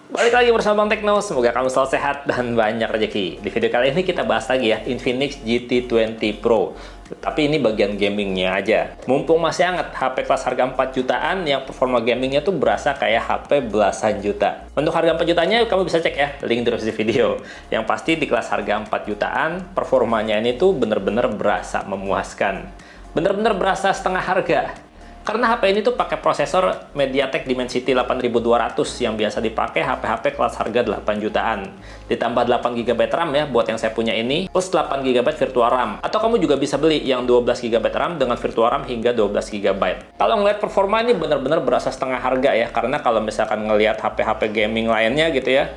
Balik lagi bersama Bang Tekno, semoga kamu selalu sehat dan banyak rezeki. Di video kali ini kita bahas lagi ya, Infinix GT20 Pro. Tapi ini bagian gamingnya aja. Mumpung masih hangat, HP kelas harga 4 jutaan yang performa gamingnya tuh berasa kayak HP belasan juta. Untuk harga 4 jutanya kamu bisa cek ya, link di deskripsi video. Yang pasti di kelas harga 4 jutaan, performanya ini tuh bener-bener berasa memuaskan. Bener-bener berasa setengah harga. Karena HP ini tuh pakai prosesor MediaTek Dimensity 8200 yang biasa dipakai HP-HP kelas harga 8 jutaan. Ditambah 8 GB RAM ya buat yang saya punya ini, plus 8 GB virtual RAM. Atau kamu juga bisa beli yang 12 GB RAM dengan virtual RAM hingga 12 GB. Kalau ngeliat performa ini bener-bener berasa setengah harga ya, karena kalau misalkan ngelihat HP-HP gaming lainnya gitu ya,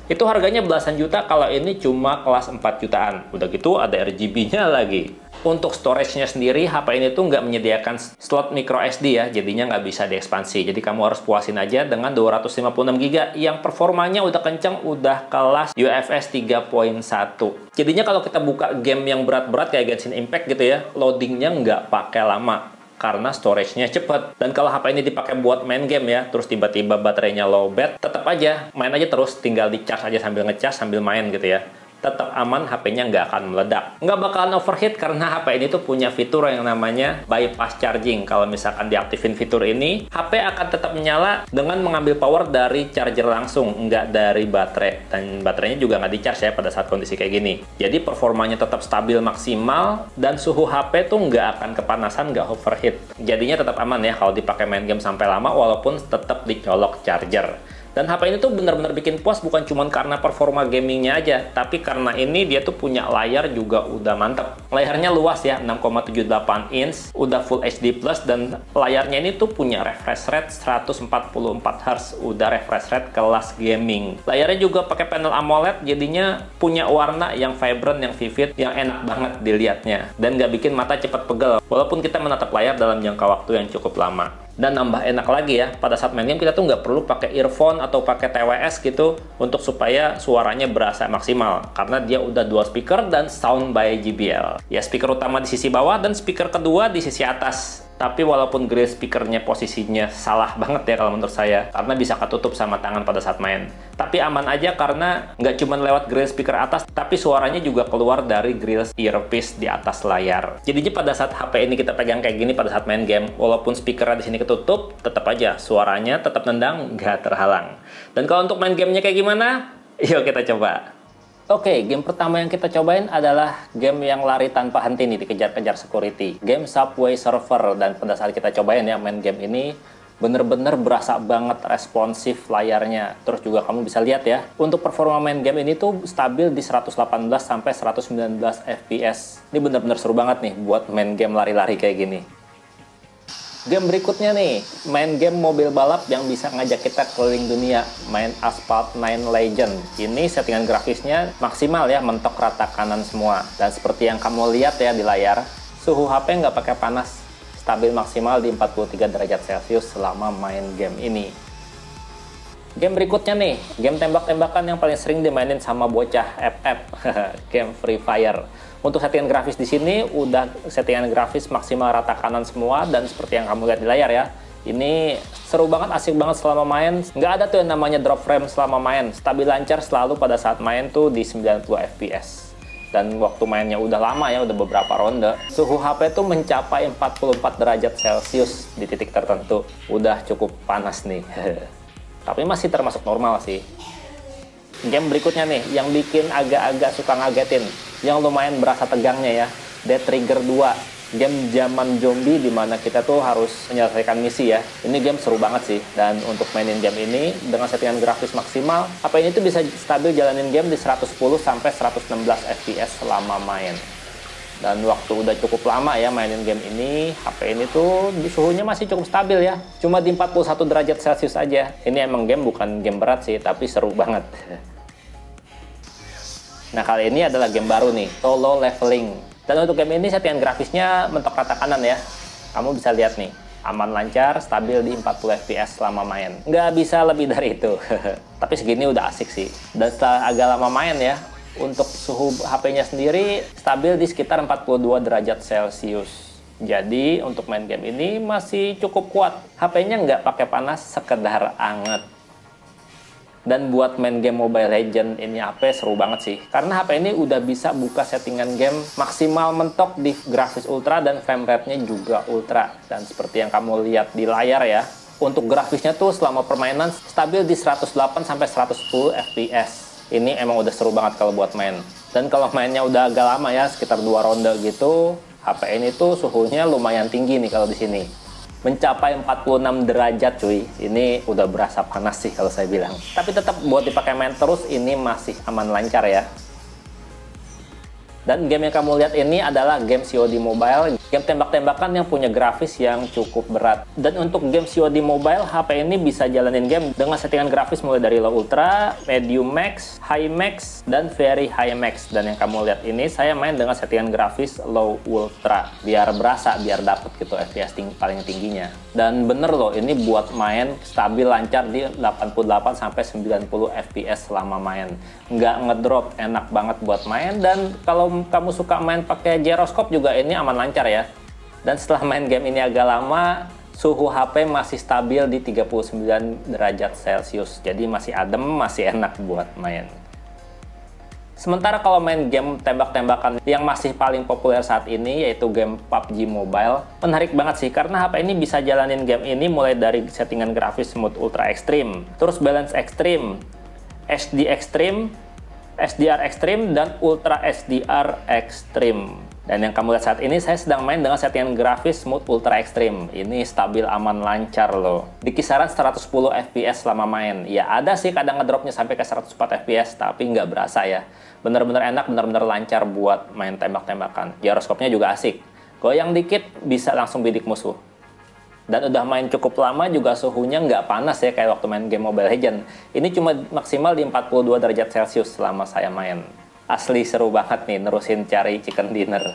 itu harganya belasan juta, kalau ini cuma kelas 4 jutaan. Udah gitu ada RGB-nya lagi. Untuk storage-nya sendiri, HP ini tuh nggak menyediakan slot micro SD ya, jadinya nggak bisa diekspansi. Jadi kamu harus puasin aja dengan 256 GB yang performanya udah kenceng, udah kelas UFS 3.1. Jadinya kalau kita buka game yang berat-berat kayak Genshin Impact gitu ya, loadingnya nggak pakai lama karena storage-nya cepet. Dan kalau HP ini dipakai buat main game ya, terus tiba-tiba baterainya lowbat, tetap aja main aja terus, tinggal di-charge aja sambil ngecas sambil main gitu ya. Tetap aman, HP-nya nggak akan meledak. Nggak bakalan overheat karena HP ini tuh punya fitur yang namanya bypass charging. Kalau misalkan diaktifin fitur ini, HP akan tetap menyala dengan mengambil power dari charger langsung, nggak dari baterai. Dan baterainya juga nggak di-charge ya pada saat kondisi kayak gini. Jadi performanya tetap stabil maksimal, dan suhu HP tuh nggak akan kepanasan, nggak overheat. Jadinya tetap aman ya kalau dipakai main game sampai lama, walaupun tetap dicolok charger. Dan HP ini tuh benar-benar bikin puas bukan cuma karena performa gamingnya aja, tapi karena ini dia tuh punya layar juga udah mantep. Layarnya luas ya, 6,78 inch, udah Full HD+, dan layarnya ini tuh punya refresh rate 144 Hz, udah refresh rate kelas gaming. Layarnya juga pakai panel AMOLED, jadinya punya warna yang vibrant, yang vivid, yang enak banget dilihatnya. Dan nggak bikin mata cepat pegel, walaupun kita menatap layar dalam jangka waktu yang cukup lama. Dan nambah enak lagi ya, pada saat main game kita tuh nggak perlu pakai earphone atau pakai TWS gitu untuk supaya suaranya berasa maksimal, karena dia udah dual speaker dan sound by JBL. Ya, speaker utama di sisi bawah dan speaker kedua di sisi atas. Tapi walaupun grill speakernya posisinya salah banget ya kalau menurut saya, karena bisa ketutup sama tangan pada saat main. Tapi aman aja karena nggak cuma lewat grill speaker atas, tapi suaranya juga keluar dari grill earpiece di atas layar. Jadinya pada saat HP ini kita pegang kayak gini pada saat main game, walaupun speakernya di sini ketutup, tetap aja suaranya tetap nendang, nggak terhalang. Dan kalau untuk main gamenya kayak gimana? Yuk kita coba. Oke, game pertama yang kita cobain adalah game yang lari tanpa henti nih, dikejar-kejar security. Game Subway Surfer, dan pada saat kita cobain ya main game ini, bener-bener berasa banget responsif layarnya. Terus juga kamu bisa lihat ya, untuk performa main game ini tuh stabil di 118 sampai 119 FPS. Ini bener-bener seru banget nih buat main game lari-lari kayak gini. Game berikutnya nih, main game mobil balap yang bisa ngajak kita keliling dunia, main Asphalt 9 Legend. Ini settingan grafisnya maksimal ya, mentok rata kanan semua. Dan seperti yang kamu lihat ya di layar, suhu HP nggak pakai panas, stabil maksimal di 43 derajat Celcius selama main game ini. Game berikutnya nih, game tembak-tembakan yang paling sering dimainin sama bocah FF, game Free Fire. Untuk settingan grafis di sini udah settingan grafis maksimal rata kanan semua, dan seperti yang kamu lihat di layar ya, ini seru banget, asik banget selama main. Nggak ada tuh yang namanya drop frame selama main, stabil lancar selalu pada saat main tuh di 90 FPS. Dan waktu mainnya udah lama ya, udah beberapa ronde, suhu HP tuh mencapai 44 derajat Celcius di titik tertentu. Udah cukup panas nih. Tapi masih termasuk normal sih. Game berikutnya nih, yang bikin agak-agak suka ngagetin, yang lumayan berasa tegangnya ya, Dead Trigger 2. Game zaman zombie dimana kita tuh harus menyelesaikan misi ya. Ini game seru banget sih. Dan untuk mainin game ini dengan settingan grafis maksimal, HP ini tuh bisa stabil jalanin game di 110 sampai 116 FPS selama main. Dan waktu udah cukup lama ya mainin game ini, HP ini tuh suhunya masih cukup stabil ya. Cuma di 41 derajat Celcius aja. Ini emang game bukan game berat sih, tapi seru banget. Nah, kali ini adalah game baru nih, Solo Leveling. Dan untuk game ini settingan grafisnya mentok rata kanan ya. Kamu bisa lihat nih, aman lancar, stabil di 40 FPS selama main. Nggak bisa lebih dari itu. Tapi segini udah asik sih. Dan setelah agak lama main ya, untuk suhu HP-nya sendiri stabil di sekitar 42 derajat Celcius. Jadi untuk main game ini masih cukup kuat. HP-nya nggak pakai panas, sekedar anget. Dan buat main game Mobile Legends ini HP seru banget sih. Karena HP ini udah bisa buka settingan game maksimal mentok di grafis ultra dan frame rate-nya juga ultra. Dan seperti yang kamu lihat di layar ya, untuk grafisnya tuh selama permainan stabil di 108 sampai 110 FPS. Ini emang udah seru banget kalau buat main. Dan kalau mainnya udah agak lama ya, sekitar 2 ronde gitu, HP ini tuh suhunya lumayan tinggi nih kalau di sini. Mencapai 46 derajat cuy. Ini udah berasa panas sih kalau saya bilang. Tapi tetap buat dipakai main terus ini masih aman lancar ya. Dan game yang kamu lihat ini adalah game COD Mobile, game tembak-tembakan yang punya grafis yang cukup berat. Dan untuk game COD Mobile, HP ini bisa jalanin game dengan settingan grafis mulai dari low ultra, medium max, high max, dan very high max. Dan yang kamu lihat ini, saya main dengan settingan grafis low ultra, biar berasa, biar dapet gitu FPS paling tingginya. Dan bener loh, ini buat main stabil lancar di 88-90 FPS selama main. Nggak ngedrop, enak banget buat main. Dan kalau kamu suka main pakai gyroscope juga ini aman lancar ya. Dan setelah main game ini agak lama, suhu HP masih stabil di 39 derajat Celcius. Jadi masih adem, masih enak buat main. Sementara kalau main game tembak-tembakan yang masih paling populer saat ini, yaitu game PUBG Mobile, menarik banget sih, karena HP ini bisa jalanin game ini mulai dari settingan grafis smooth ultra ekstrim, terus balance ekstrim, HD ekstrim, SDR ekstrim, dan ultra SDR ekstrim. Dan yang kamu lihat saat ini, saya sedang main dengan settingan grafis smooth ultra ekstrim. Ini stabil, aman, lancar loh. Di kisaran 110 FPS selama main. Ya ada sih kadang ngedropnya sampai ke 104 FPS, tapi nggak berasa ya. Bener-bener enak, bener-bener lancar buat main tembak-tembakan. Gyroscope-nya juga asik. Goyang dikit, bisa langsung bidik musuh. Dan udah main cukup lama juga suhunya nggak panas ya kayak waktu main game Mobile Legends. Ini cuma maksimal di 42 derajat Celcius selama saya main. Asli seru banget nih nerusin cari chicken dinner.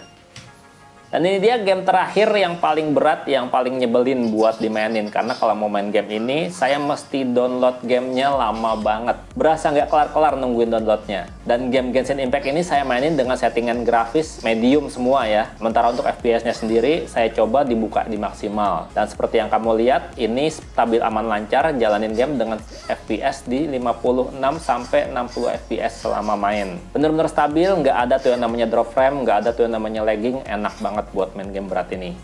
Dan ini dia game terakhir yang paling berat, yang paling nyebelin buat dimainin. Karena kalau mau main game ini, saya mesti download gamenya lama banget. Berasa nggak kelar-kelar nungguin downloadnya. Dan game Genshin Impact ini saya mainin dengan settingan grafis medium semua ya. Sementara untuk FPS-nya sendiri, saya coba dibuka di maksimal. Dan seperti yang kamu lihat, ini stabil aman lancar, jalanin game dengan FPS di 56-60 FPS selama main. Bener-bener stabil, nggak ada tuh yang namanya drop frame, nggak ada tuh yang namanya lagging, enak banget buat main game berat ini.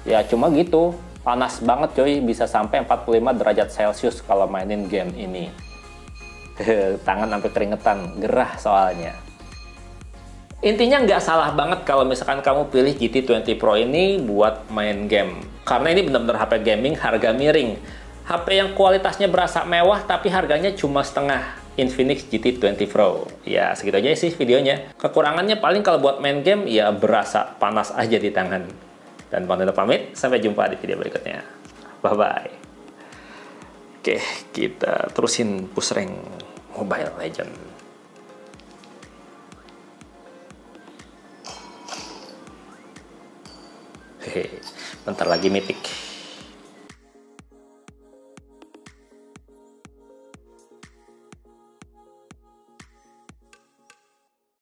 Ya cuma gitu, panas banget coy, bisa sampai 45 derajat Celcius kalau mainin game ini. Tangan sampai keringetan, gerah soalnya. Intinya nggak salah banget kalau misalkan kamu pilih GT20 Pro ini buat main game. Karena ini benar-benar HP gaming harga miring. HP yang kualitasnya berasa mewah tapi harganya cuma setengah. Infinix GT20 Pro. Ya, segitu aja sih videonya. Kekurangannya paling kalau buat main game, ya berasa panas aja di tangan. Dan Bang Nino pamit, sampai jumpa di video berikutnya. Bye-bye. Oke, kita terusin push rank Mobile Legends. Hehe, bentar lagi mythic.